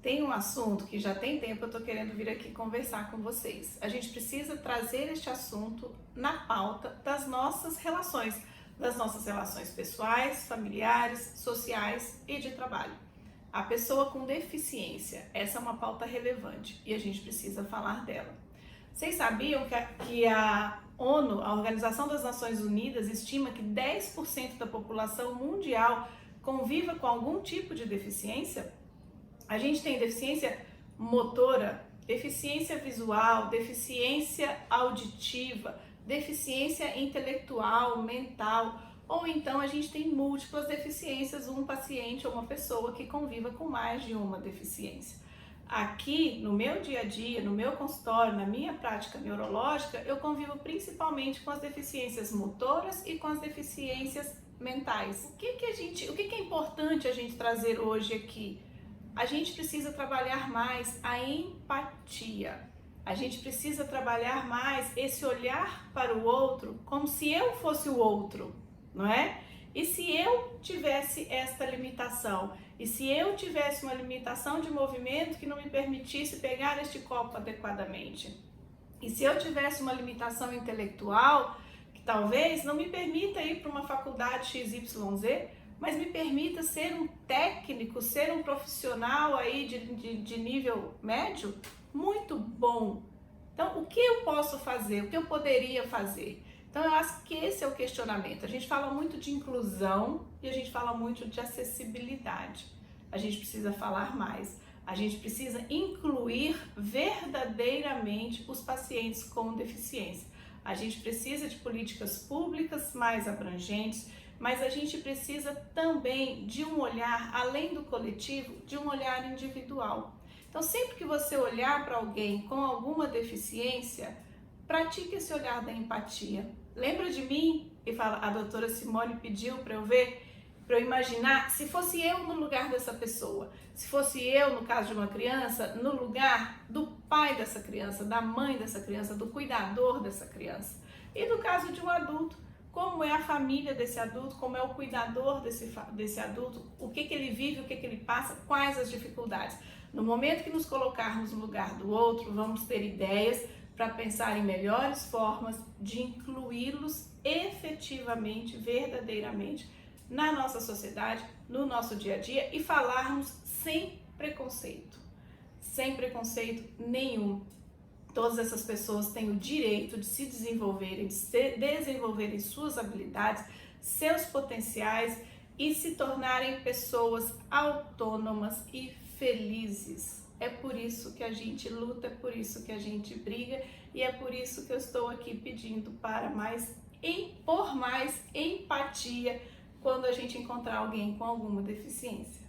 Tem um assunto que já tem tempo eu estou querendo vir aqui conversar com vocês. A gente precisa trazer este assunto na pauta das nossas relações pessoais, familiares, sociais e de trabalho. A pessoa com deficiência, essa é uma pauta relevante e a gente precisa falar dela. Vocês sabiam que a ONU, a Organização das Nações Unidas, estima que 10% da população mundial conviva com algum tipo de deficiência? A gente tem deficiência motora, deficiência visual, deficiência auditiva, deficiência intelectual, mental, ou então a gente tem múltiplas deficiências, um paciente ou uma pessoa que conviva com mais de uma deficiência. Aqui, no meu dia a dia, no meu consultório, na minha prática neurológica, eu convivo principalmente com as deficiências motoras e com as deficiências mentais. O que é importante a gente trazer hoje aqui? A gente precisa trabalhar mais a empatia. A gente precisa trabalhar mais esse olhar para o outro como se eu fosse o outro, não é? E se eu tivesse esta limitação? E se eu tivesse uma limitação de movimento que não me permitisse pegar este copo adequadamente? E se eu tivesse uma limitação intelectual que talvez não me permita ir para uma faculdade XYZ, mas me permita ser um técnico, ser um profissional aí de nível médio muito bom. Então, o que eu posso fazer? O que eu poderia fazer? Então, eu acho que esse é o questionamento. A gente fala muito de inclusão e a gente fala muito de acessibilidade. A gente precisa falar mais. A gente precisa incluir verdadeiramente os pacientes com deficiência. A gente precisa de políticas públicas mais abrangentes, mas a gente precisa também de um olhar, além do coletivo, de um olhar individual. Então, sempre que você olhar para alguém com alguma deficiência, pratique esse olhar da empatia. Lembra de mim? E fala, a doutora Simone pediu para eu ver, para eu imaginar, se fosse eu no lugar dessa pessoa, se fosse eu, no caso de uma criança, no lugar do pai dessa criança, da mãe dessa criança, do cuidador dessa criança. E no caso de um adulto, como é a família desse adulto, como é o cuidador desse adulto, o que ele vive, o que ele passa, quais as dificuldades. No momento que nos colocarmos no lugar do outro, vamos ter ideias para pensar em melhores formas de incluí-los efetivamente, verdadeiramente, na nossa sociedade, no nosso dia a dia e falarmos sem preconceito nenhum. Todas essas pessoas têm o direito de se desenvolverem, de desenvolverem suas habilidades, seus potenciais e se tornarem pessoas autônomas e felizes. É por isso que a gente luta, é por isso que a gente briga e é por isso que eu estou aqui pedindo para por mais empatia quando a gente encontrar alguém com alguma deficiência.